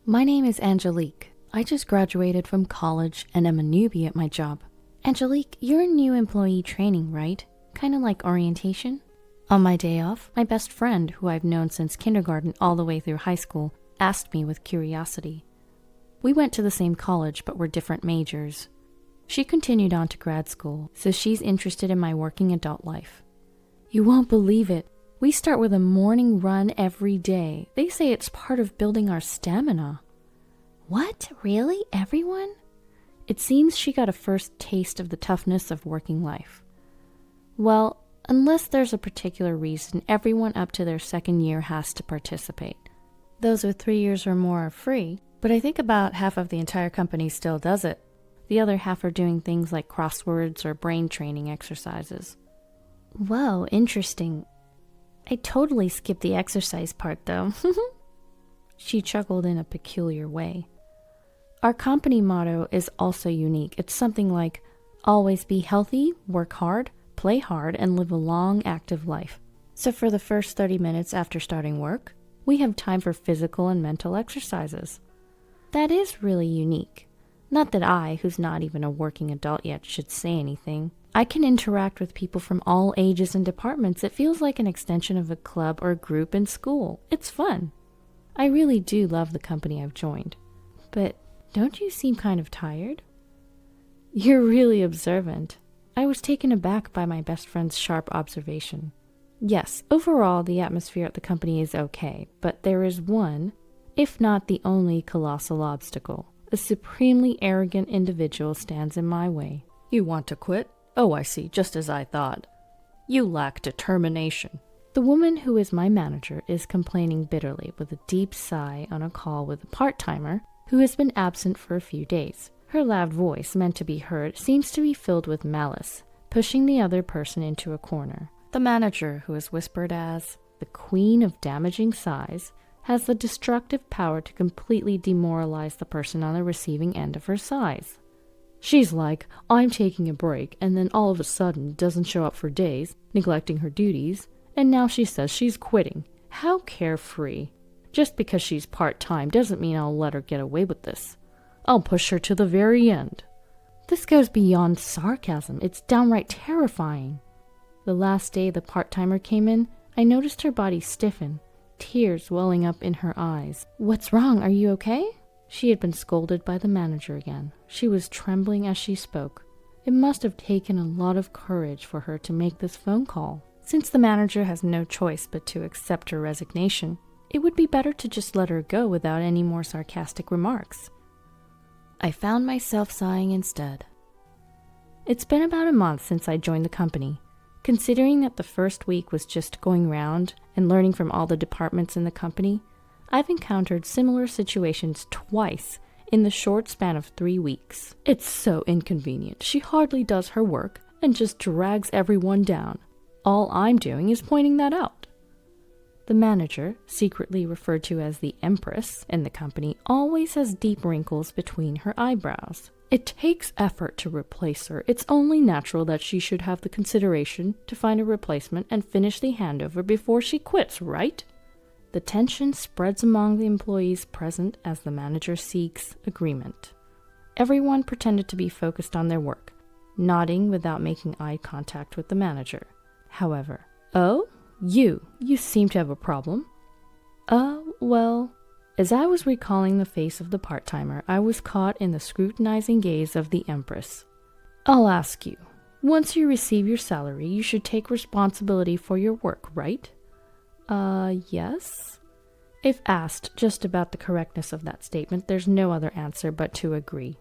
My name is Angelique. I just graduated from college and am a newbie at my job. Angelique, you're a new employee training, right? Kinda like orientation? On my day off, my best friend, who I've known since kindergarten all the way through high school, asked me with curiosity. We went to the same college, but were different majors. She continued on to grad school, so she's interested in my working adult life. You won't believe it. We start with a morning run every day. They say it's part of building our stamina. What? Really? Everyone? It seems she got a first taste of the toughness of working life. Well, unless there's a particular reason, everyone up to their second year has to participate. Those with 3 years or more are free, but I think about half of the entire company still does it. The other half are doing things like crosswords or brain training exercises. Whoa, interesting. I totally skipped the exercise part though. She chuckled in a peculiar way. Our company motto is also unique. It's something like, always be healthy, work hard, play hard, and live a long, active life. So for the first 30 minutes after starting work, we have time for physical and mental exercises. That is really unique. Not that I, who's not even a working adult yet, should say anything. I can interact with people from all ages and departments. It feels like an extension of a club or group in school. It's fun. I really do love the company I've joined. But don't you seem kind of tired? You're really observant. I was taken aback by my best friend's sharp observation. Yes, overall the atmosphere at the company is okay, but there is one, if not the only colossal obstacle. A supremely arrogant individual stands in my way. You want to quit? Oh, I see, just as I thought. You lack determination. The woman who is my manager is complaining bitterly with a deep sigh on a call with a part-timer who has been absent for a few days. Her loud voice, meant to be heard, seems to be filled with malice, pushing the other person into a corner. The manager, who is whispered as the queen of damaging sighs, has the destructive power to completely demoralize the person on the receiving end of her sighs. She's like, I'm taking a break, and then all of a sudden doesn't show up for days, neglecting her duties, and now she says she's quitting. How carefree. Just because she's part-time doesn't mean I'll let her get away with this. I'll push her to the very end. This goes beyond sarcasm. It's downright terrifying. The last day the part-timer came in, I noticed her body stiffen, tears welling up in her eyes. What's wrong? Are you okay? She had been scolded by the manager again. She was trembling as she spoke. It must have taken a lot of courage for her to make this phone call. Since the manager has no choice but to accept her resignation, it would be better to just let her go without any more sarcastic remarks. I found myself sighing instead. It's been about a month since I joined the company. Considering that the first week was just going round and learning from all the departments in the company, I've encountered similar situations twice in the short span of 3 weeks. It's so inconvenient. She hardly does her work and just drags everyone down. All I'm doing is pointing that out. The manager, secretly referred to as the Empress in the company, always has deep wrinkles between her eyebrows. It takes effort to replace her. It's only natural that she should have the consideration to find a replacement and finish the handover before she quits, right? The tension spreads among the employees present as the manager seeks agreement. Everyone pretended to be focused on their work, nodding without making eye contact with the manager. However, "Oh, you seem to have a problem." Well, as I was recalling the face of the part-timer, I was caught in the scrutinizing gaze of the Empress. "I'll ask you, once you receive your salary, you should take responsibility for your work, right?" Yes. If asked just about the correctness of that statement, there's no other answer but to agree.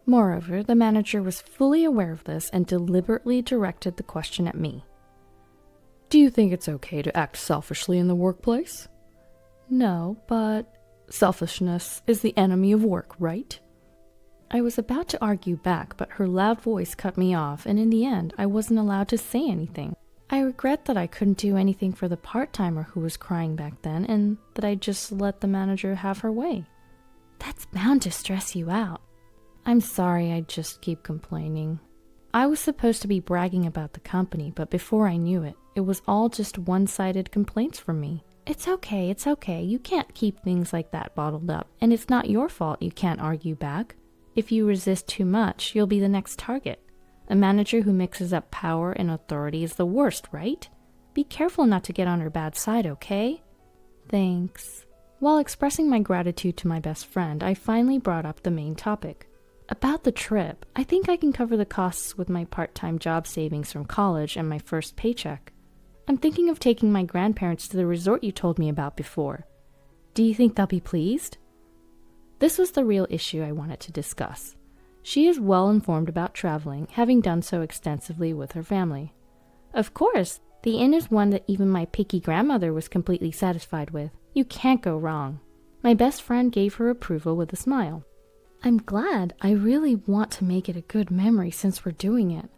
Moreover, the manager was fully aware of this and deliberately directed the question at me. "Do you think it's okay to act selfishly in the workplace?" "No, but selfishness is the enemy of work, right?" I was about to argue back, but her loud voice cut me off, and in the end, I wasn't allowed to say anything. I regret that I couldn't do anything for the part-timer who was crying back then, and that I just let the manager have her way. That's bound to stress you out. I'm sorry, I just keep complaining. I was supposed to be bragging about the company, but before I knew it, it was all just one-sided complaints from me. It's okay. You can't keep things like that bottled up, and it's not your fault you can't argue back. If you resist too much, you'll be the next target. A manager who mixes up power and authority is the worst, right? Be careful not to get on her bad side, okay? Thanks. While expressing my gratitude to my best friend, I finally brought up the main topic. About the trip, I think I can cover the costs with my part-time job savings from college and my first paycheck. I'm thinking of taking my grandparents to the resort you told me about before. Do you think they'll be pleased? This was the real issue I wanted to discuss. She is well informed about traveling, having done so extensively with her family. Of course, the inn is one that even my picky grandmother was completely satisfied with. You can't go wrong. My best friend gave her approval with a smile. I'm glad. I really want to make it a good memory since we're doing it.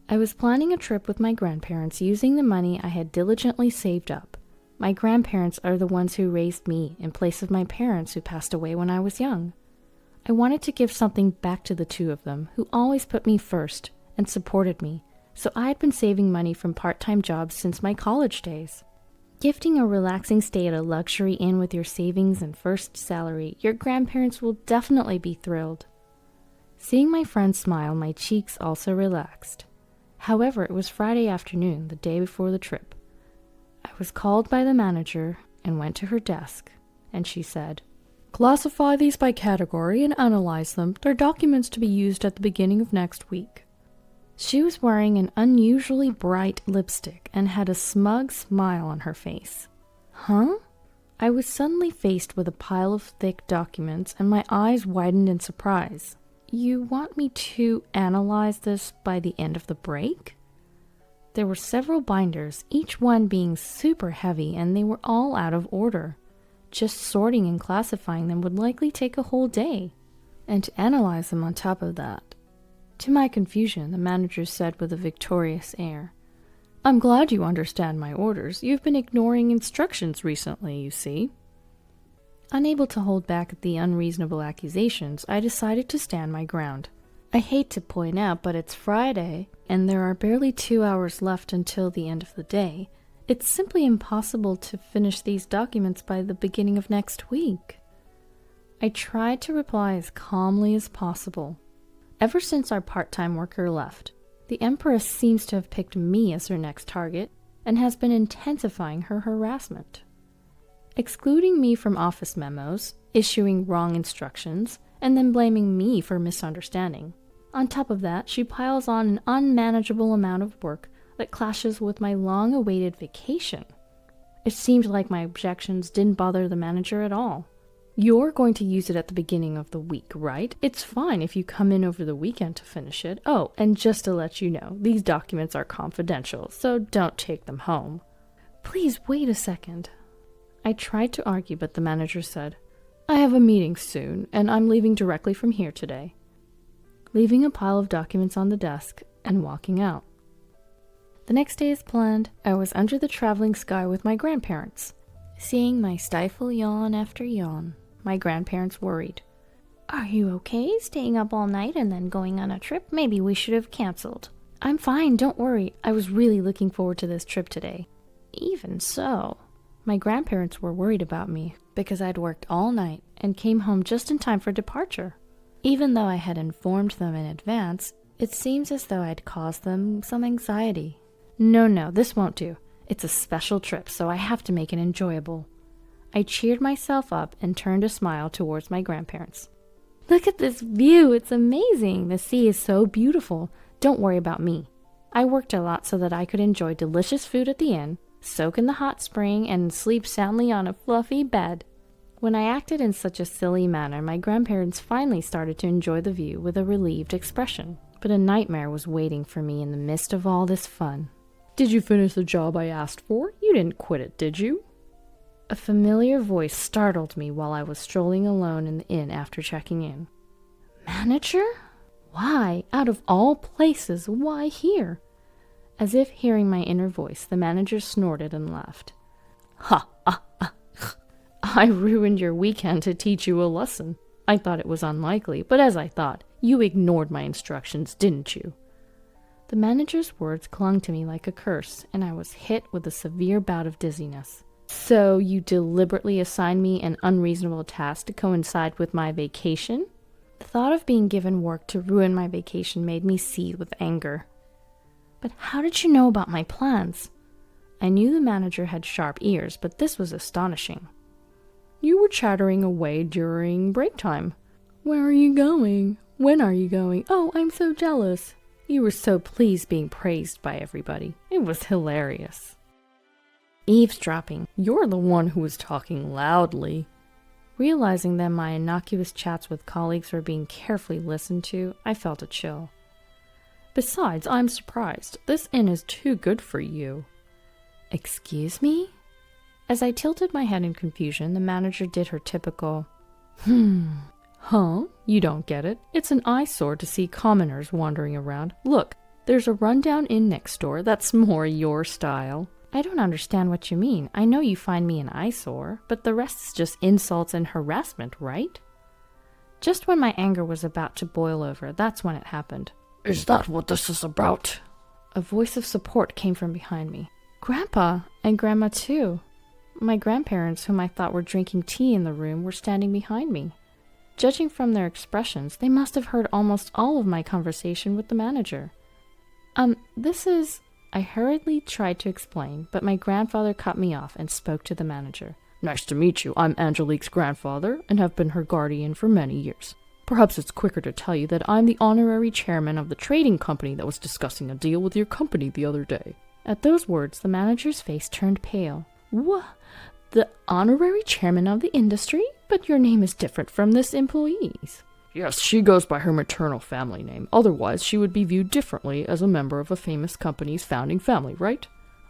I was planning a trip with my grandparents using the money I had diligently saved up. My grandparents are the ones who raised me in place of my parents who passed away when I was young. I wanted to give something back to the two of them who always put me first and supported me, so I had been saving money from part-time jobs since my college days. Gifting a relaxing stay at a luxury inn with your savings and first salary, your grandparents will definitely be thrilled. Seeing my friend smile, my cheeks also relaxed. However, it was Friday afternoon, the day before the trip. I was called by the manager and went to her desk, and she said, "Classify these by category and analyze them. They're documents to be used at the beginning of next week." She was wearing an unusually bright lipstick and had a smug smile on her face. Huh? I was suddenly faced with a pile of thick documents, and my eyes widened in surprise. You want me to analyze this by the end of the break? There were several binders, each one being super heavy, and they were all out of order. Just sorting and classifying them would likely take a whole day. And to analyze them on top of that. To my confusion, the manager said with a victorious air, "I'm glad you understand my orders. You've been ignoring instructions recently, you see." Unable to hold back at the unreasonable accusations, I decided to stand my ground. I hate to point out, but it's Friday, and there are barely 2 hours left until the end of the day. It's simply impossible to finish these documents by the beginning of next week. I tried to reply as calmly as possible. Ever since our part-time worker left, the Empress seems to have picked me as her next target and has been intensifying her harassment. Excluding me from office memos, issuing wrong instructions, and then blaming me for misunderstanding. On top of that, she piles on an unmanageable amount of work that clashes with my long-awaited vacation. It seemed like my objections didn't bother the manager at all. "You're going to use it at the beginning of the week, right? It's fine if you come in over the weekend to finish it. Oh, and just to let you know, these documents are confidential, so don't take them home." Please wait a second. I tried to argue, but the manager said, "I have a meeting soon, and I'm leaving directly from here today," leaving a pile of documents on the desk and walking out. The next day as planned, I was under the traveling sky with my grandparents. Seeing my stifle yawn after yawn, my grandparents worried. "Are you okay, staying up all night and then going on a trip? Maybe we should have canceled." "I'm fine, don't worry. I was really looking forward to this trip today." Even so, my grandparents were worried about me because I'd worked all night and came home just in time for departure. Even though I had informed them in advance, it seems as though I'd caused them some anxiety. No, this won't do. It's a special trip, so I have to make it enjoyable. I cheered myself up and turned a smile towards my grandparents. "Look at this view, it's amazing. The sea is so beautiful. Don't worry about me. I worked a lot so that I could enjoy delicious food at the inn, soak in the hot spring, and sleep soundly on a fluffy bed." When I acted in such a silly manner, my grandparents finally started to enjoy the view with a relieved expression. But a nightmare was waiting for me in the midst of all this fun. "Did you finish the job I asked for? You didn't quit it, did you?" A familiar voice startled me while I was strolling alone in the inn after checking in. "Manager? Why, out of all places, why here?" As if hearing my inner voice, the manager snorted and laughed. "Ha! I ruined your weekend to teach you a lesson. I thought it was unlikely, but as I thought, you ignored my instructions, didn't you?" The manager's words clung to me like a curse, and I was hit with a severe bout of dizziness. So you deliberately assigned me an unreasonable task to coincide with my vacation? The thought of being given work to ruin my vacation made me seethe with anger. But how did you know about my plans? I knew the manager had sharp ears, but this was astonishing. You were chattering away during break time. Where are you going? When are you going? Oh, I'm so jealous. You were so pleased being praised by everybody. It was hilarious. Eavesdropping. You're the one who was talking loudly. Realizing that my innocuous chats with colleagues were being carefully listened to, I felt a chill. Besides, I'm surprised. This inn is too good for you. Excuse me? As I tilted my head in confusion, the manager did her typical, Huh? You don't get it. It's an eyesore to see commoners wandering around. Look, there's a rundown inn next door that's more your style. I don't understand what you mean. I know you find me an eyesore, but the rest is just insults and harassment, right? Just when my anger was about to boil over, that's when it happened. Is that what this is about? A voice of support came from behind me. Grandpa, and Grandma too. My grandparents, whom I thought were drinking tea in the room, were standing behind me. Judging from their expressions, they must have heard almost all of my conversation with the manager. This is... I hurriedly tried to explain, but my grandfather cut me off and spoke to the manager. Nice to meet you. I'm Angelique's grandfather and have been her guardian for many years. Perhaps it's quicker to tell you that I'm the honorary chairman of the trading company that was discussing a deal with your company the other day. At those words, the manager's face turned pale. What? The honorary chairman of the industry? But your name is different from this employee's. Yes, she goes by her maternal family name. Otherwise, she would be viewed differently as a member of a famous company's founding family, right?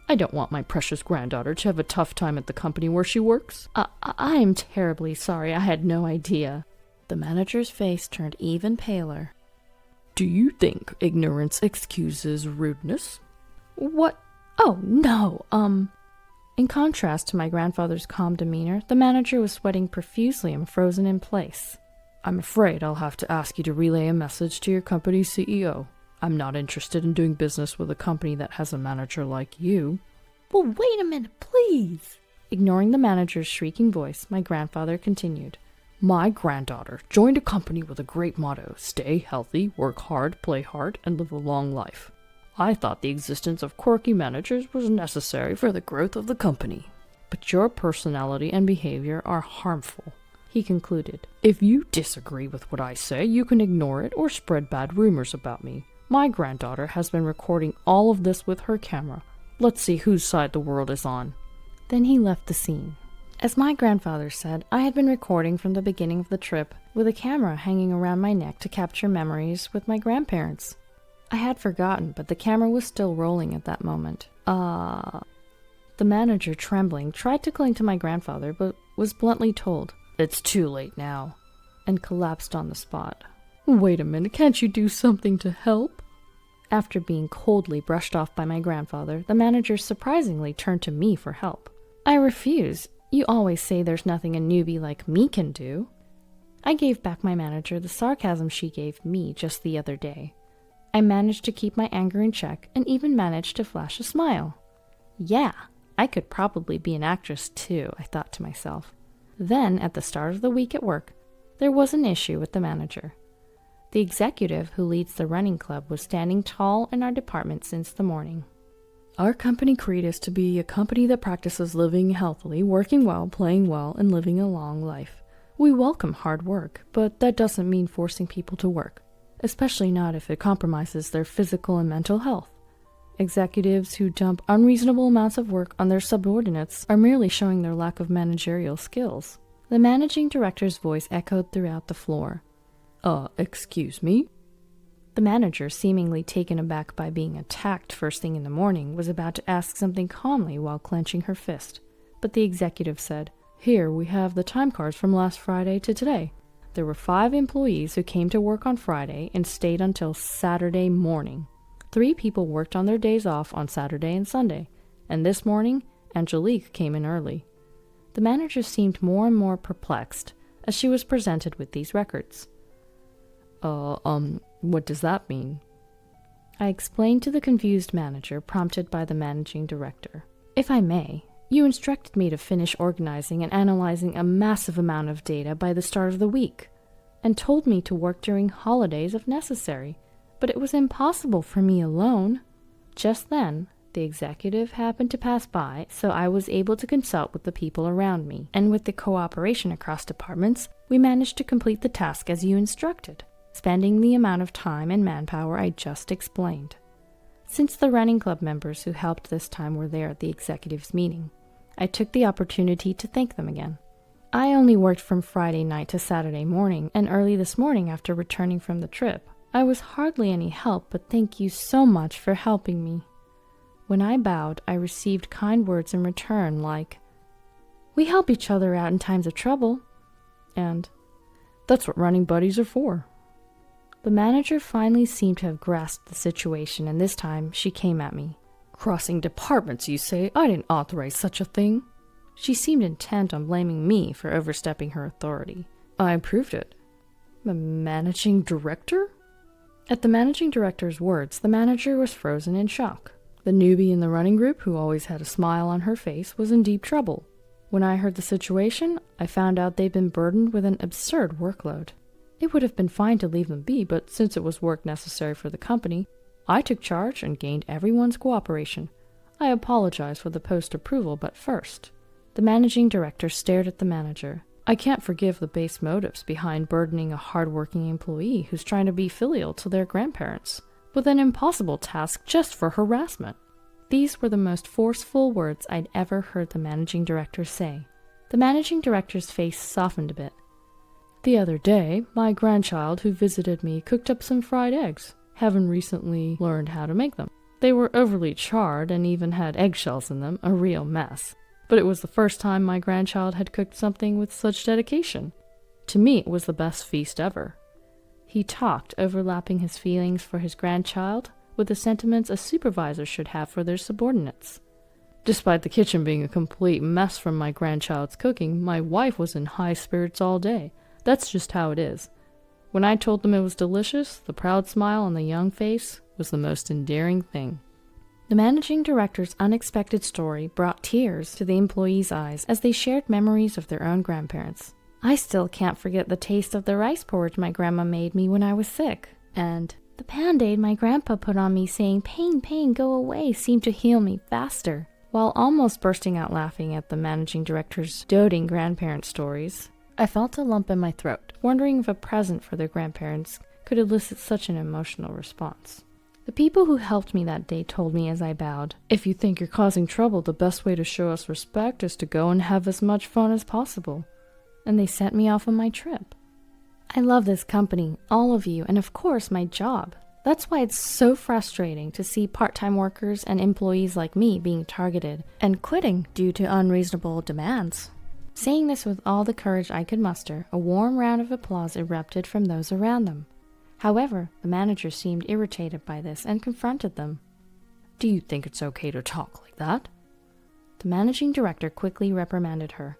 I don't want my precious granddaughter to have a tough time at the company where she works. I am terribly sorry. I had no idea. The manager's face turned even paler. Do you think ignorance excuses rudeness? What? Oh, no, In contrast to my grandfather's calm demeanor, the manager was sweating profusely and frozen in place. I'm afraid I'll have to ask you to relay a message to your company's CEO. I'm not interested in doing business with a company that has a manager like you. Well, wait a minute, please. Ignoring the manager's shrieking voice, my grandfather continued. My granddaughter joined a company with a great motto, stay healthy, work hard, play hard, and live a long life. I thought the existence of quirky managers was necessary for the growth of the company. But your personality and behavior are harmful, he concluded. If you disagree with what I say, you can ignore it or spread bad rumors about me. My granddaughter has been recording all of this with her camera. Let's see whose side the world is on. Then he left the scene. As my grandfather said, I had been recording from the beginning of the trip, with a camera hanging around my neck to capture memories with my grandparents. I had forgotten, but the camera was still rolling at that moment. The manager, trembling, tried to cling to my grandfather, but was bluntly told, It's too late now, and collapsed on the spot. Wait a minute, can't you do something to help? After being coldly brushed off by my grandfather, the manager surprisingly turned to me for help. I refuse. You always say there's nothing a newbie like me can do. I gave back my manager the sarcasm she gave me just the other day. I managed to keep my anger in check and even managed to flash a smile. Yeah, I could probably be an actress too, I thought to myself. Then, at the start of the week at work, there was an issue with the manager. The executive who leads the running club was standing tall in our department since the morning. Our company creed is to be a company that practices living healthily, working well, playing well, and living a long life. We welcome hard work, but that doesn't mean forcing people to work, especially not if it compromises their physical and mental health. Executives who dump unreasonable amounts of work on their subordinates are merely showing their lack of managerial skills. The managing director's voice echoed throughout the floor. Excuse me? The manager, seemingly taken aback by being attacked first thing in the morning, was about to ask something calmly while clenching her fist. But the executive said, Here we have the time cards from last Friday to today. There were 5 employees who came to work on Friday and stayed until Saturday morning. 3 people worked on their days off on Saturday and Sunday, and this morning, Angelique came in early. The manager seemed more and more perplexed as she was presented with these records. What does that mean? I explained to the confused manager, prompted by the managing director. If I may, You instructed me to finish organizing and analyzing a massive amount of data by the start of the week, and told me to work during holidays if necessary, but it was impossible for me alone. Just then, the executive happened to pass by, so I was able to consult with the people around me, and with the cooperation across departments, we managed to complete the task as you instructed, spending the amount of time and manpower I just explained. Since the running club members who helped this time were there at the executive's meeting, I took the opportunity to thank them again. I only worked from Friday night to Saturday morning, and early this morning after returning from the trip. I was hardly any help, but thank you so much for helping me. When I bowed, I received kind words in return like, "We help each other out in times of trouble," and "That's what running buddies are for." The manager finally seemed to have grasped the situation, and this time she came at me. "Crossing departments, you say? I didn't authorize such a thing." She seemed intent on blaming me for overstepping her authority. "I approved it." "The managing director?" At the managing director's words, the manager was frozen in shock. The newbie in the running group, who always had a smile on her face, was in deep trouble. When I heard the situation, I found out they'd been burdened with an absurd workload. It would have been fine to leave them be, but since it was work necessary for the company, I took charge and gained everyone's cooperation. I apologized for the post-approval, but first. The managing director stared at the manager. I can't forgive the base motives behind burdening a hard-working employee who's trying to be filial to their grandparents with an impossible task just for harassment. These were the most forceful words I'd ever heard the managing director say. The managing director's face softened a bit. "The other day, my grandchild who visited me cooked up some fried eggs. Haven't recently learned how to make them. They were overly charred and even had eggshells in them, a real mess. But it was the first time my grandchild had cooked something with such dedication. To me, it was the best feast ever." He talked, overlapping his feelings for his grandchild with the sentiments a supervisor should have for their subordinates. "Despite the kitchen being a complete mess from my grandchild's cooking, my wife was in high spirits all day. That's just how it is. When I told them it was delicious, the proud smile on the young face was the most endearing thing." The managing director's unexpected story brought tears to the employees' eyes as they shared memories of their own grandparents. "I still can't forget the taste of the rice porridge my grandma made me when I was sick. And the Band-Aid my grandpa put on me saying, 'Pain, pain, go away,' seemed to heal me faster." While almost bursting out laughing at the managing director's doting grandparent stories, I felt a lump in my throat, wondering if a present for their grandparents could elicit such an emotional response. The people who helped me that day told me as I bowed, "If you think you're causing trouble, the best way to show us respect is to go and have as much fun as possible." And they sent me off on my trip. I love this company, all of you, and of course my job. That's why it's so frustrating to see part-time workers and employees like me being targeted and quitting due to unreasonable demands. Saying this with all the courage I could muster, a warm round of applause erupted from those around them. However, the manager seemed irritated by this and confronted them. "Do you think it's okay to talk like that?" The managing director quickly reprimanded her.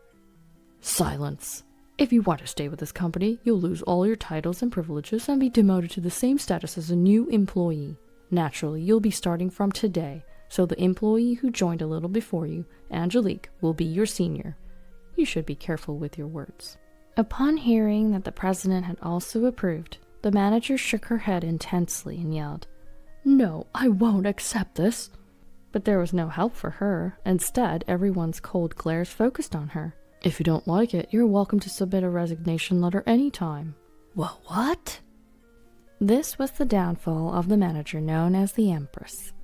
"Silence. If you want to stay with this company, you'll lose all your titles and privileges and be demoted to the same status as a new employee. Naturally, you'll be starting from today, so the employee who joined a little before you, Angelique, will be your senior. You should be careful with your words." Upon hearing that the president had also approved, the manager shook her head intensely and yelled, "No, I won't accept this." But there was no help for her. Instead, everyone's cold glares focused on her. "If you don't like it, you're welcome to submit a resignation letter anytime." Well, what? This was the downfall of the manager known as the Empress.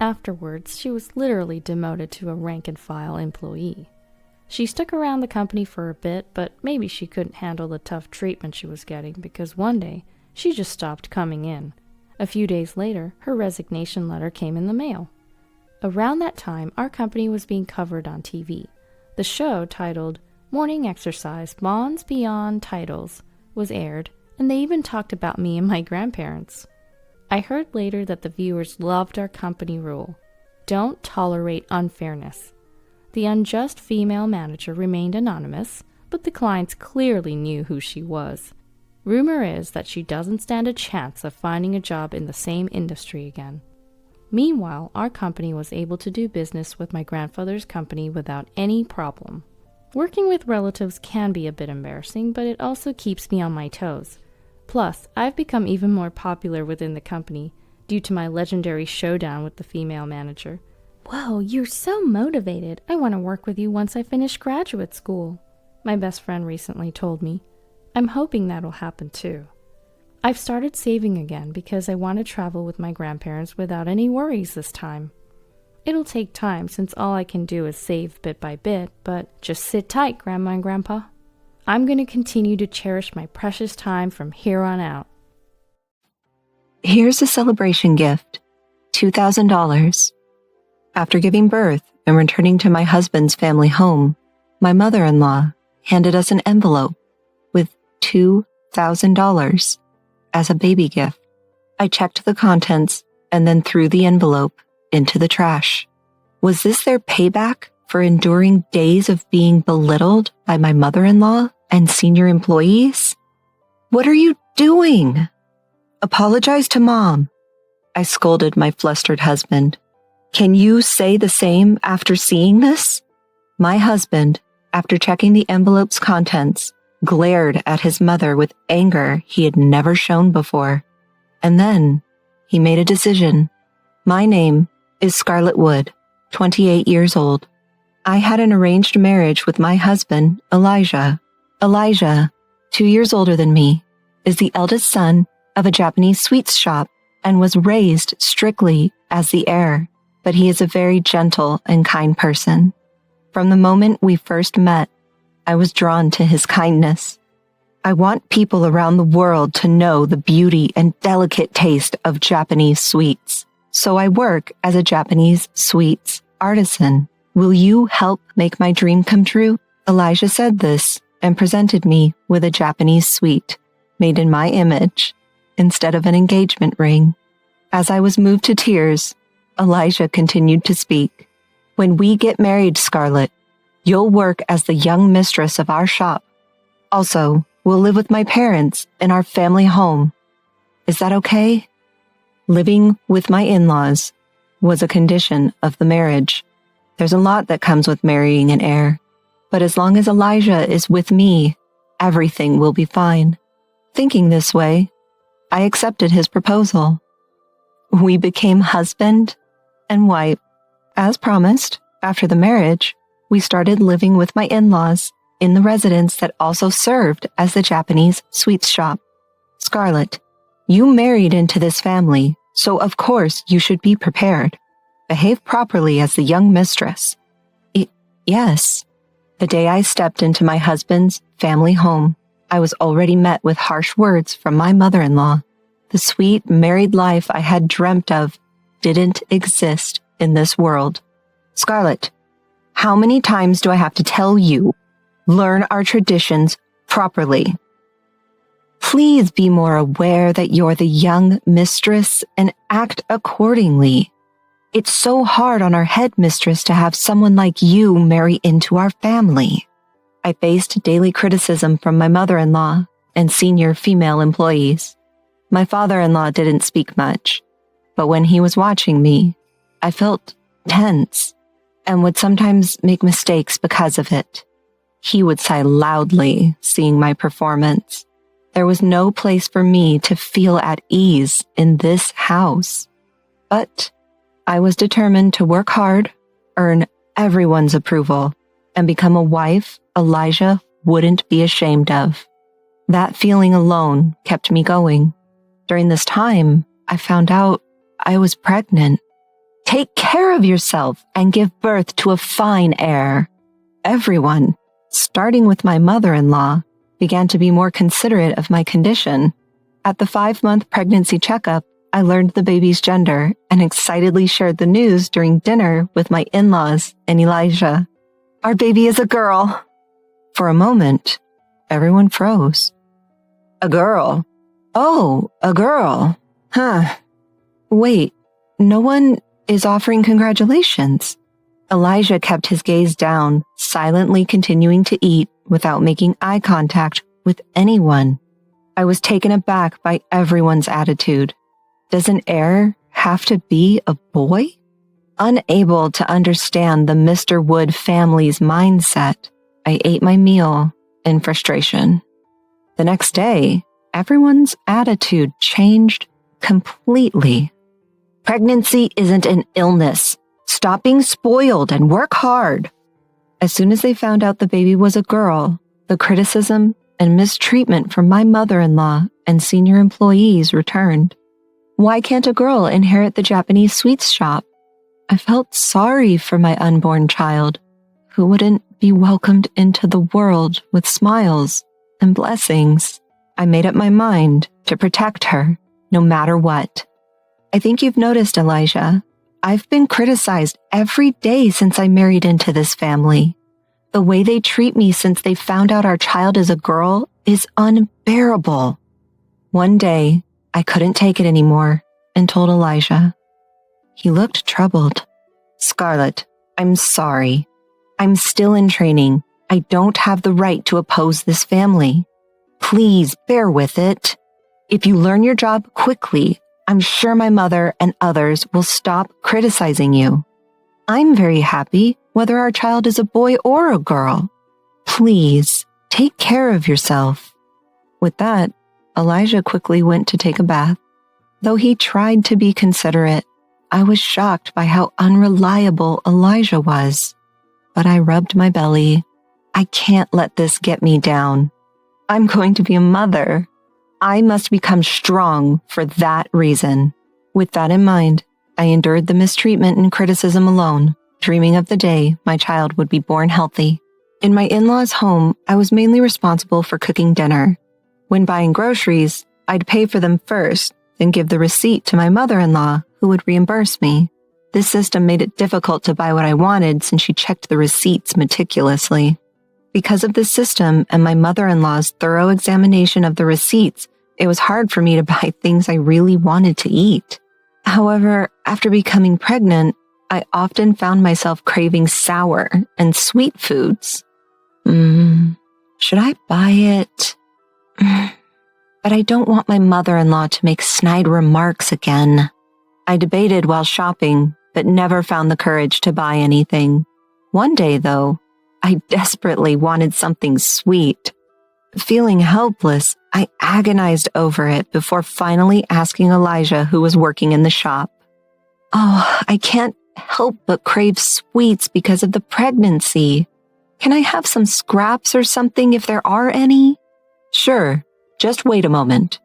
Afterwards, she was literally demoted to a rank-and-file employee. She stuck around the company for a bit, but maybe she couldn't handle the tough treatment she was getting because one day, she just stopped coming in. A few days later, her resignation letter came in the mail. Around that time, our company was being covered on TV. The show, titled Morning Exercise Bonds Beyond Titles, was aired, and they even talked about me and my grandparents. I heard later that the viewers loved our company rule: don't tolerate unfairness. The unjust female manager remained anonymous, but the clients clearly knew who she was. Rumor is that she doesn't stand a chance of finding a job in the same industry again. Meanwhile, our company was able to do business with my grandfather's company without any problem. Working with relatives can be a bit embarrassing, but it also keeps me on my toes. Plus, I've become even more popular within the company due to my legendary showdown with the female manager. Whoa, you're so motivated. I want to work with you once I finish graduate school, my best friend recently told me. I'm hoping that'll happen too. I've started saving again because I want to travel with my grandparents without any worries this time. It'll take time since all I can do is save bit by bit, but just sit tight, Grandma and Grandpa. I'm going to continue to cherish my precious time from here on out. Here's a celebration gift, $2,000. After giving birth and returning to my husband's family home, my mother-in-law handed us an envelope with $2,000 as a baby gift. I checked the contents and then threw the envelope into the trash. Was this their payback for enduring days of being belittled by my mother-in-law and senior employees? What are you doing? Apologize to Mom, I scolded my flustered husband. Can you say the same after seeing this? My husband, after checking the envelope's contents, glared at his mother with anger he had never shown before. And then he made a decision. My name is Scarlett Wood, 28 years old. I had an arranged marriage with my husband, Elijah. Elijah, 2 years older than me, is the eldest son of a Japanese sweets shop and was raised strictly as the heir, but he is a very gentle and kind person. From the moment we first met, I was drawn to his kindness. I want people around the world to know the beauty and delicate taste of Japanese sweets. So I work as a Japanese sweets artisan. Will you help make my dream come true? Elijah said this and presented me with a Japanese sweet made in my image instead of an engagement ring. As I was moved to tears, Elijah continued to speak. When we get married, Scarlett, you'll work as the young mistress of our shop. Also, we'll live with my parents in our family home. Is that okay? Living with my in-laws was a condition of the marriage. There's a lot that comes with marrying an heir, but as long as Elijah is with me, everything will be fine. Thinking this way, I accepted his proposal. We became husband and wife. As promised, after the marriage, we started living with my in-laws in the residence that also served as the Japanese sweets shop. Scarlett, you married into this family, so of course you should be prepared. Behave properly as the young mistress. Yes. The day I stepped into my husband's family home, I was already met with harsh words from my mother-in-law. The sweet married life I had dreamt of didn't exist in this world. Scarlett, how many times do I have to tell you? Learn our traditions properly. Please be more aware that you're the young mistress and act accordingly. It's so hard on our headmistress to have someone like you marry into our family. I faced daily criticism from my mother-in-law and senior female employees. My father-in-law didn't speak much, but when he was watching me, I felt tense and would sometimes make mistakes because of it. He would sigh loudly, seeing my performance. There was no place for me to feel at ease in this house. But I was determined to work hard, earn everyone's approval, and become a wife Elijah wouldn't be ashamed of. That feeling alone kept me going. During this time, I found out I was pregnant. Take care of yourself and give birth to a fine heir. Everyone, starting with my mother-in-law, began to be more considerate of my condition. At the 5-month pregnancy checkup, I learned the baby's gender and excitedly shared the news during dinner with my in-laws and Elijah. Our baby is a girl. For a moment, everyone froze. A girl? Oh, a girl. Huh. Wait, no one is offering congratulations. Elijah kept his gaze down, silently continuing to eat without making eye contact with anyone. I was taken aback by everyone's attitude. Does an heir have to be a boy? Unable to understand the Mr. Wood family's mindset, I ate my meal in frustration. The next day, everyone's attitude changed completely. Pregnancy isn't an illness. Stop being spoiled and work hard. As soon as they found out the baby was a girl, the criticism and mistreatment from my mother-in-law and senior employees returned. Why can't a girl inherit the Japanese sweets shop? I felt sorry for my unborn child, who wouldn't be welcomed into the world with smiles and blessings. I made up my mind to protect her, no matter what. I think you've noticed, Elijah. I've been criticized every day since I married into this family. The way they treat me since they found out our child is a girl is unbearable. One day, I couldn't take it anymore and told Elijah. He looked troubled. Scarlett, I'm sorry. I'm still in training. I don't have the right to oppose this family. Please bear with it. If you learn your job quickly, I'm sure my mother and others will stop criticizing you. I'm very happy whether our child is a boy or a girl. Please take care of yourself. With that, Elijah quickly went to take a bath. Though he tried to be considerate, I was shocked by how unreliable Elijah was. But I rubbed my belly. I can't let this get me down. I'm going to be a mother. I must become strong for that reason. With that in mind, I endured the mistreatment and criticism alone, dreaming of the day my child would be born healthy. In my in-laws' home, I was mainly responsible for cooking dinner. When buying groceries, I'd pay for them first, then give the receipt to my mother-in-law, who would reimburse me. This system made it difficult to buy what I wanted since she checked the receipts meticulously. Because of this system and my mother-in-law's thorough examination of the receipts, it was hard for me to buy things I really wanted to eat. However, after becoming pregnant, I often found myself craving sour and sweet foods. Should I buy it? But I don't want my mother-in-law to make snide remarks again. I debated while shopping, but never found the courage to buy anything. One day, though, I desperately wanted something sweet. Feeling helpless, I agonized over it before finally asking Elijah, who was working in the shop. Oh, I can't help but crave sweets because of the pregnancy. Can I have some scraps or something if there are any? Sure, just wait a moment.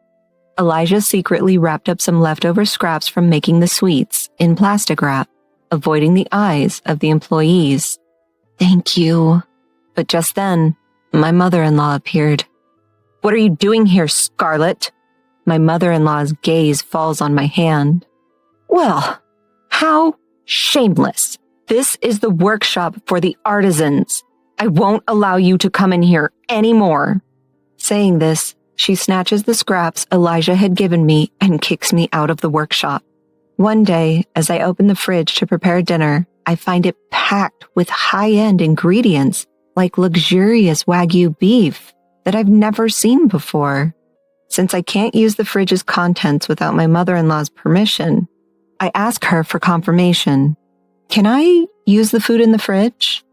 Elijah secretly wrapped up some leftover scraps from making the sweets in plastic wrap, avoiding the eyes of the employees. Thank you. But just then, my mother-in-law appeared. What are you doing here, Scarlett? My mother-in-law's gaze falls on my hand. Well, how shameless. This is the workshop for the artisans. I won't allow you to come in here anymore. Saying this, she snatches the scraps Elijah had given me and kicks me out of the workshop. One day, as I open the fridge to prepare dinner, I find it packed with high-end ingredients like luxurious Wagyu beef that I've never seen before. Since I can't use the fridge's contents without my mother-in-law's permission, I ask her for confirmation. Can I use the food in the fridge?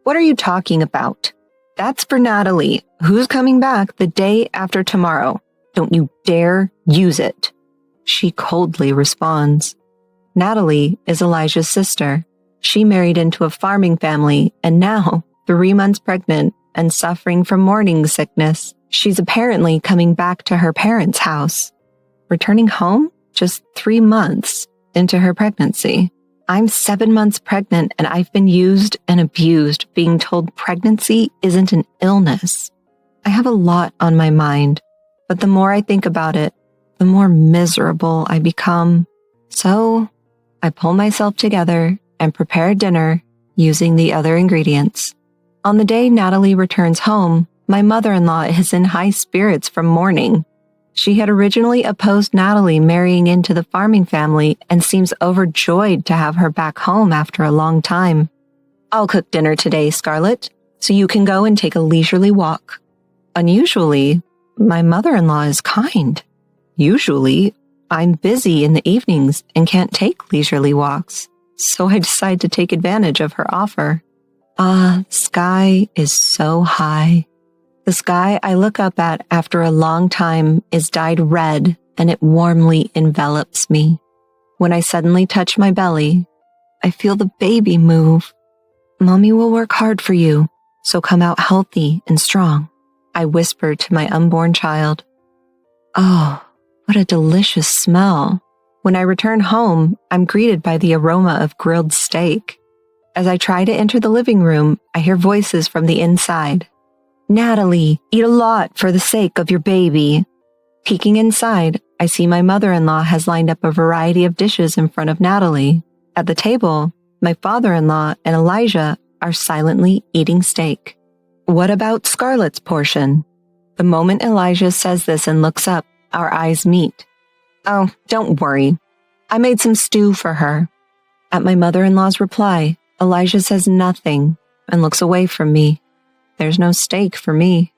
What are you talking about? That's for Natalie, who's coming back the day after tomorrow. Don't you dare use it. She coldly responds. Natalie is Elijah's sister. She married into a farming family and now, 3 months pregnant and suffering from morning sickness, she's apparently coming back to her parents' house. Returning home just 3 months into her pregnancy. I'm 7 months pregnant and I've been used and abused, being told pregnancy isn't an illness. I have a lot on my mind, but the more I think about it, the more miserable I become. So I pull myself together and prepare dinner using the other ingredients. On the day Natalie returns home, my mother-in-law is in high spirits from mourning. She had originally opposed Natalie marrying into the farming family and seems overjoyed to have her back home after a long time. I'll cook dinner today, Scarlett, so you can go and take a leisurely walk. Unusually, my mother-in-law is kind. Usually, I'm busy in the evenings and can't take leisurely walks, so I decide to take advantage of her offer. The sky is so high. The sky I look up at after a long time is dyed red, and it warmly envelops me. When I suddenly touch my belly, I feel the baby move. Mommy will work hard for you, so come out healthy and strong, I whisper to my unborn child. Oh, what a delicious smell. When I return home, I'm greeted by the aroma of grilled steak. As I try to enter the living room, I hear voices from the inside. Natalie, eat a lot for the sake of your baby. Peeking inside, I see my mother-in-law has lined up a variety of dishes in front of Natalie. At the table, my father-in-law and Elijah are silently eating steak. What about Scarlett's portion? The moment Elijah says this and looks up, our eyes meet. Oh, don't worry. I made some stew for her. At my mother-in-law's reply, Elijah says nothing and looks away from me. There's no steak for me.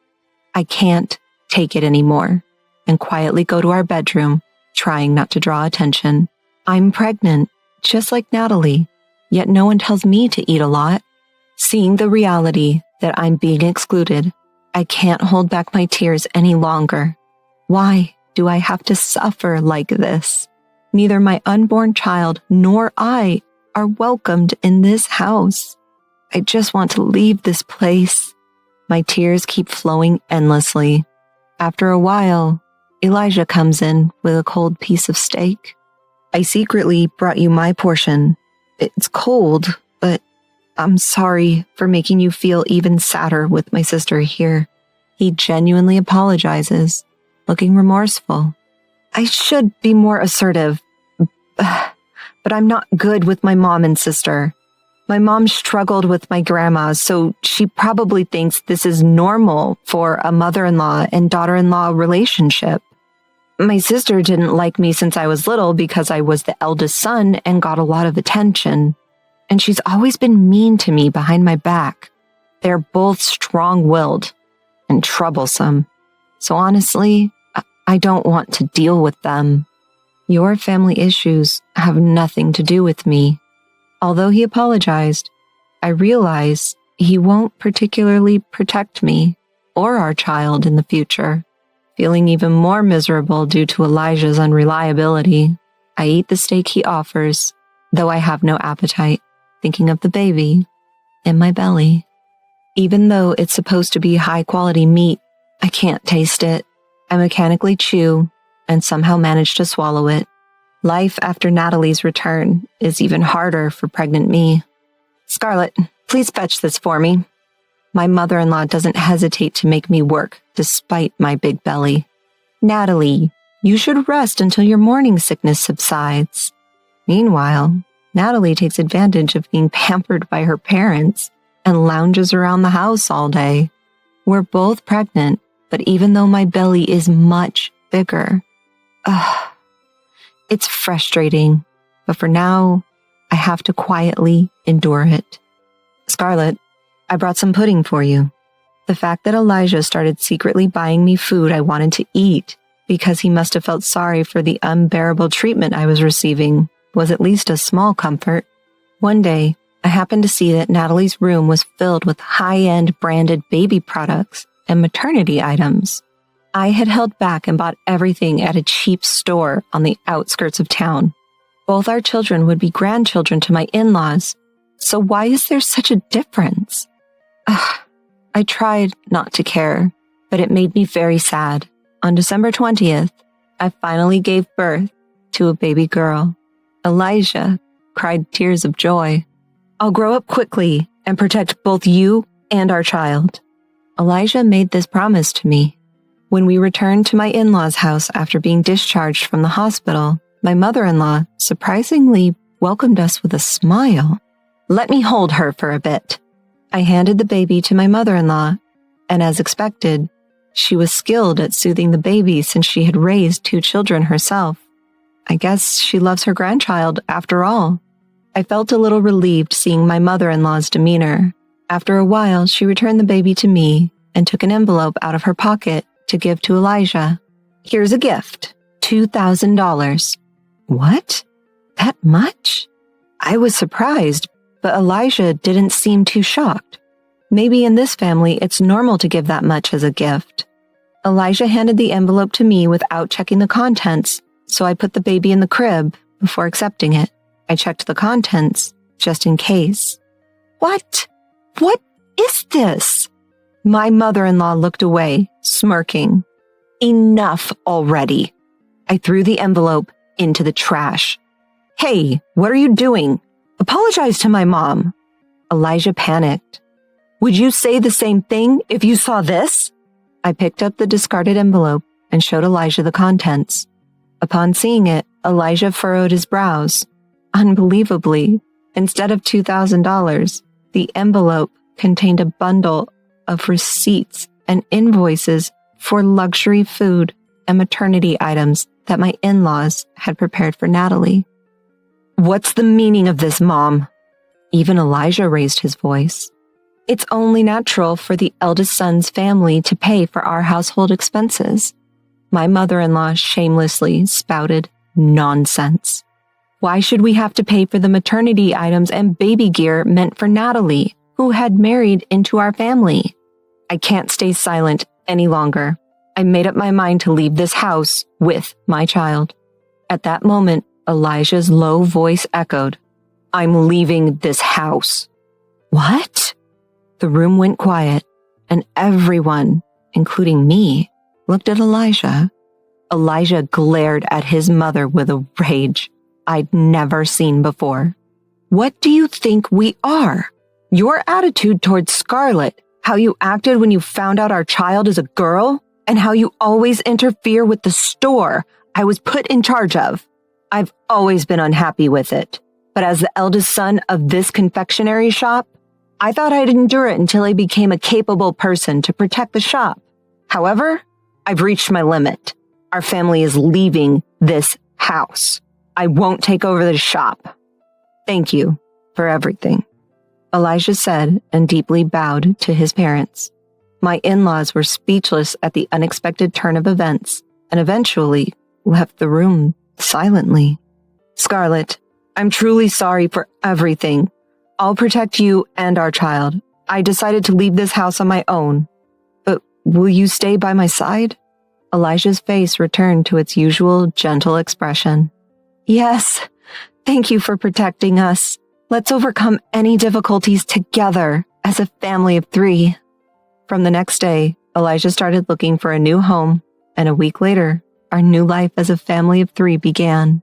I can't take it anymore and quietly go to our bedroom, trying not to draw attention. I'm pregnant, just like Natalie, yet no one tells me to eat a lot. Seeing the reality that I'm being excluded, I can't hold back my tears any longer. Why do I have to suffer like this? Neither my unborn child nor I are welcomed in this house. I just want to leave this place. My tears keep flowing endlessly. After a while, Elijah comes in with a cold piece of steak. I secretly brought you my portion. It's cold, but I'm sorry for making you feel even sadder with my sister here. He genuinely apologizes, looking remorseful. I should be more assertive, but I'm not good with my mom and sister. My mom struggled with my grandma, so she probably thinks this is normal for a mother-in-law and daughter-in-law relationship. My sister didn't like me since I was little because I was the eldest son and got a lot of attention. And she's always been mean to me behind my back. They're both strong-willed and troublesome. So honestly, I don't want to deal with them. Your family issues have nothing to do with me. Although he apologized, I realize he won't particularly protect me or our child in the future. Feeling even more miserable due to Elijah's unreliability, I eat the steak he offers, though I have no appetite, thinking of the baby in my belly. Even though it's supposed to be high-quality meat, I can't taste it. I mechanically chew and somehow manage to swallow it. Life after Natalie's return is even harder for pregnant me. Scarlett, please fetch this for me. My mother-in-law doesn't hesitate to make me work despite my big belly. Natalie, you should rest until your morning sickness subsides. Meanwhile, Natalie takes advantage of being pampered by her parents and lounges around the house all day. We're both pregnant, but even though my belly is much bigger, it's frustrating, but for now, I have to quietly endure it. Scarlett, I brought some pudding for you. The fact that Elijah started secretly buying me food I wanted to eat because he must have felt sorry for the unbearable treatment I was receiving was at least a small comfort. One day, I happened to see that Natalie's room was filled with high-end branded baby products and maternity items. I had held back and bought everything at a cheap store on the outskirts of town. Both our children would be grandchildren to my in-laws, so why is there such a difference? I tried not to care, but it made me very sad. On December 20th, I finally gave birth to a baby girl. Elijah cried tears of joy. I'll grow up quickly and protect both you and our child. Elijah made this promise to me. When we returned to my in-laws' house after being discharged from the hospital, my mother-in-law surprisingly welcomed us with a smile. Let me hold her for a bit. I handed the baby to my mother-in-law, and as expected, she was skilled at soothing the baby since she had raised 2 children herself. I guess she loves her grandchild after all. I felt a little relieved seeing my mother-in-law's demeanor. After a while, she returned the baby to me and took an envelope out of her pocket to give to Elijah. Here's a gift. $2,000. What? That much? I was surprised, but Elijah didn't seem too shocked. Maybe in this family, it's normal to give that much as a gift. Elijah handed the envelope to me without checking the contents, so I put the baby in the crib before accepting it. I checked the contents just in case. What? What is this? My mother-in-law looked away, smirking. Enough already. I threw the envelope into the trash. Hey, what are you doing? Apologize to my mom. Elijah panicked. Would you say the same thing if you saw this? I picked up the discarded envelope and showed Elijah the contents. Upon seeing it, Elijah furrowed his brows. Unbelievably, instead of $2,000, the envelope contained a bundle of receipts and invoices for luxury food and maternity items that my in-laws had prepared for Natalie. What's the meaning of this, Mom? Even Elijah raised his voice. It's only natural for the eldest son's family to pay for our household expenses. My mother-in-law shamelessly spouted nonsense. Why should we have to pay for the maternity items and baby gear meant for Natalie, who had married into our family? I can't stay silent any longer. I made up my mind to leave this house with my child. At that moment, Elijah's low voice echoed, I'm leaving this house. What? The room went quiet, and everyone, including me, looked at Elijah. Elijah glared at his mother with a rage I'd never seen before. What do you think we are? Your attitude towards Scarlett, how you acted when you found out our child is a girl, and how you always interfere with the store I was put in charge of. I've always been unhappy with it, but as the eldest son of this confectionery shop, I thought I'd endure it until I became a capable person to protect the shop. However, I've reached my limit. Our family is leaving this house. I won't take over the shop. Thank you for everything, Elijah said and deeply bowed to his parents. My in-laws were speechless at the unexpected turn of events and eventually left the room silently. Scarlett, I'm truly sorry for everything. I'll protect you and our child. I decided to leave this house on my own. But will you stay by my side? Elijah's face returned to its usual gentle expression. Yes, thank you for protecting us. Let's overcome any difficulties together as a family of 3. From the next day, Elijah started looking for a new home, and a week later, our new life as a family of 3 began.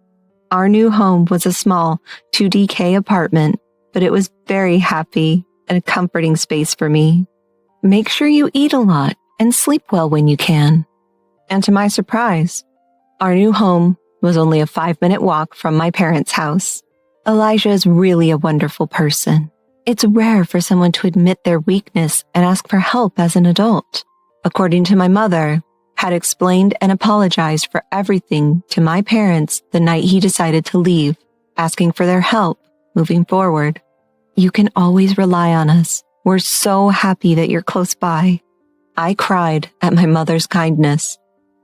Our new home was a small 2DK apartment, but it was very happy and a comforting space for me. Make sure you eat a lot and sleep well when you can. And to my surprise, our new home was only a 5-minute walk from my parents' house. Elijah is really a wonderful person. It's rare for someone to admit their weakness and ask for help as an adult. According to my mother, had explained and apologized for everything to my parents the night he decided to leave, asking for their help moving forward. You can always rely on us. We're so happy that you're close by. I cried at my mother's kindness.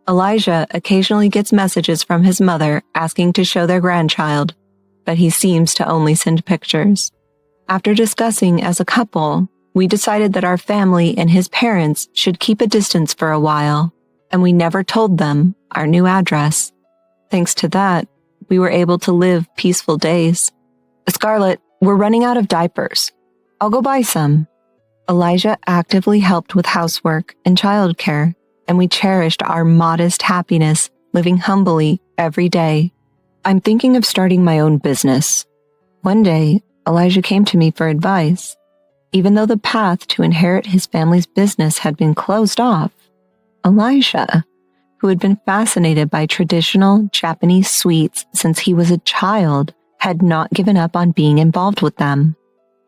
Elijah occasionally gets messages from his mother asking to show their grandchild, but he seems to only send pictures. After discussing as a couple, we decided that our family and his parents should keep a distance for a while, and we never told them our new address. Thanks to that, we were able to live peaceful days. Scarlett, we're running out of diapers. I'll go buy some. Elijah actively helped with housework and childcare, and we cherished our modest happiness, living humbly every day. I'm thinking of starting my own business. One day, Elijah came to me for advice. Even though the path to inherit his family's business had been closed off, Elijah, who had been fascinated by traditional Japanese sweets since he was a child, had not given up on being involved with them.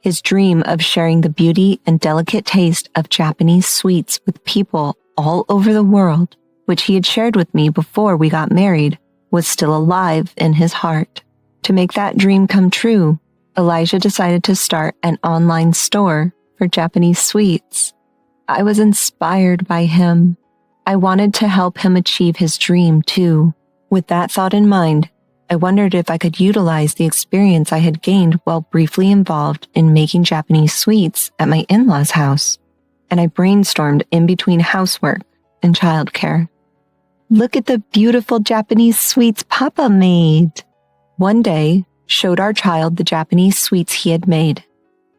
His dream of sharing the beauty and delicate taste of Japanese sweets with people all over the world, which he had shared with me before we got married, was still alive in his heart. To make that dream come true, Elijah decided to start an online store for Japanese sweets. I was inspired by him. I wanted to help him achieve his dream too. With that thought in mind, I wondered if I could utilize the experience I had gained while briefly involved in making Japanese sweets at my in-laws' house, and I brainstormed in between housework and childcare. Look at the beautiful Japanese sweets Papa made. One day, showed our child the Japanese sweets he had made.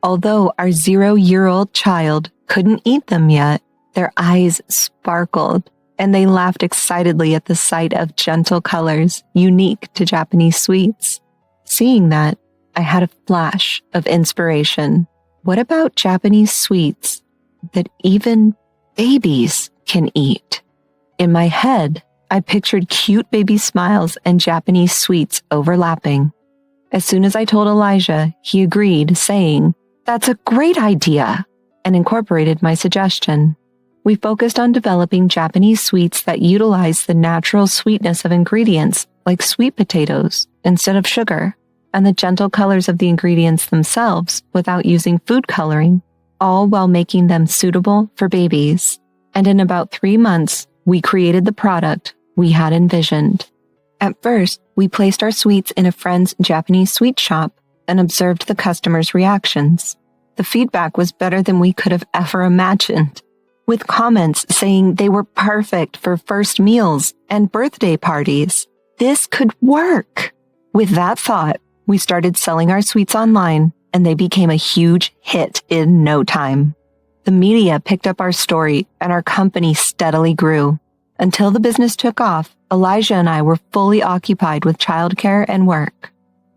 Although our 0-year-old child couldn't eat them yet, their eyes sparkled, and they laughed excitedly at the sight of gentle colors unique to Japanese sweets. Seeing that, I had a flash of inspiration. What about Japanese sweets that even babies can eat? In my head, I pictured cute baby smiles and Japanese sweets overlapping. As soon as I told Elijah, he agreed, saying, "That's a great idea," and incorporated my suggestion. We focused on developing Japanese sweets that utilize the natural sweetness of ingredients like sweet potatoes instead of sugar, and the gentle colors of the ingredients themselves without using food coloring, all while making them suitable for babies. And in about 3 months, we created the product we had envisioned. At first, we placed our sweets in a friend's Japanese sweet shop and observed the customers' reactions. The feedback was better than we could have ever imagined, with comments saying they were perfect for first meals and birthday parties. This could work. With that thought, we started selling our sweets online, and they became a huge hit in no time. The media picked up our story, and our company steadily grew. Until the business took off, Elijah and I were fully occupied with childcare and work.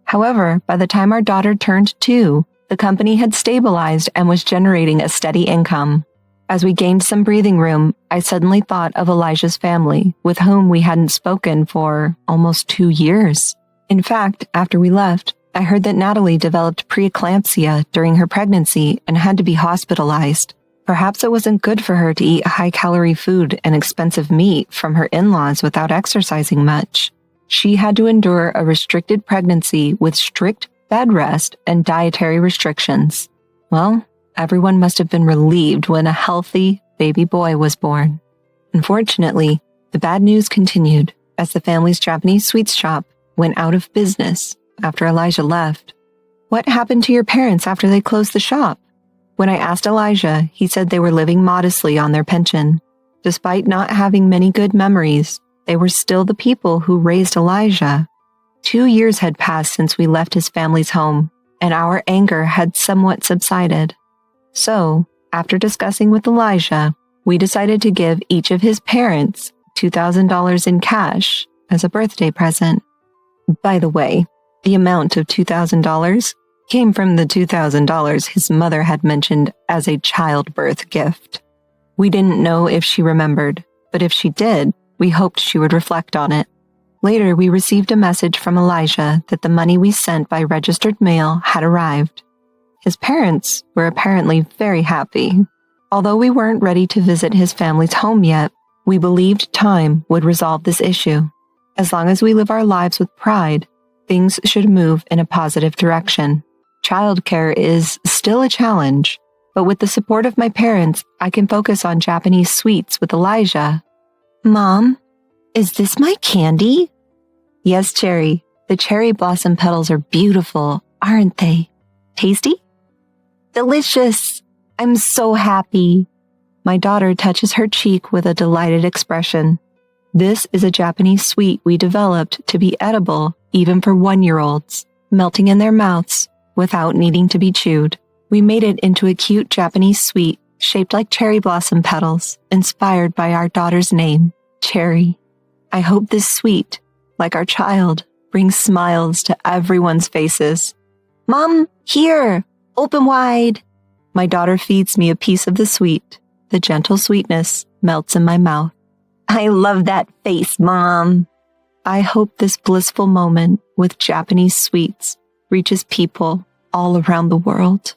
However, by the time our daughter turned 2, the company had stabilized and was generating a steady income. As we gained some breathing room, I suddenly thought of Elijah's family, with whom we hadn't spoken for almost 2 years. In fact, after we left, I heard that Natalie developed preeclampsia during her pregnancy and had to be hospitalized. Perhaps it wasn't good for her to eat high-calorie food and expensive meat from her in-laws without exercising much. She had to endure a restricted pregnancy with strict bed rest and dietary restrictions. Well, everyone must have been relieved when a healthy baby boy was born. Unfortunately, the bad news continued as the family's Japanese sweets shop went out of business after Elijah left. What happened to your parents after they closed the shop? When I asked Elijah, he said they were living modestly on their pension. Despite not having many good memories, they were still the people who raised Elijah. 2 years had passed since we left his family's home, and our anger had somewhat subsided. So, after discussing with Elijah, we decided to give each of his parents $2,000 in cash as a birthday present. By the way, the amount of $2,000 came from the $2,000 his mother had mentioned as a childbirth gift. We didn't know if she remembered, but if she did, we hoped she would reflect on it. Later, we received a message from Elijah that the money we sent by registered mail had arrived. His parents were apparently very happy. Although we weren't ready to visit his family's home yet, we believed time would resolve this issue. As long as we live our lives with pride, things should move in a positive direction. Childcare is still a challenge, but with the support of my parents, I can focus on Japanese sweets with Elijah. Mom, is this my candy? Yes, Cherry. The cherry blossom petals are beautiful, aren't they? Tasty? Delicious. I'm so happy. My daughter touches her cheek with a delighted expression. This is a Japanese sweet we developed to be edible even for 1-year-olds, melting in their mouths without needing to be chewed. We made it into a cute Japanese sweet shaped like cherry blossom petals, inspired by our daughter's name, Cherry. I hope this sweet, like our child, brings smiles to everyone's faces. Mom, here! Open wide! My daughter feeds me a piece of the sweet. The gentle sweetness melts in my mouth. I love that face, Mom. I hope this blissful moment with Japanese sweets reaches people all around the world.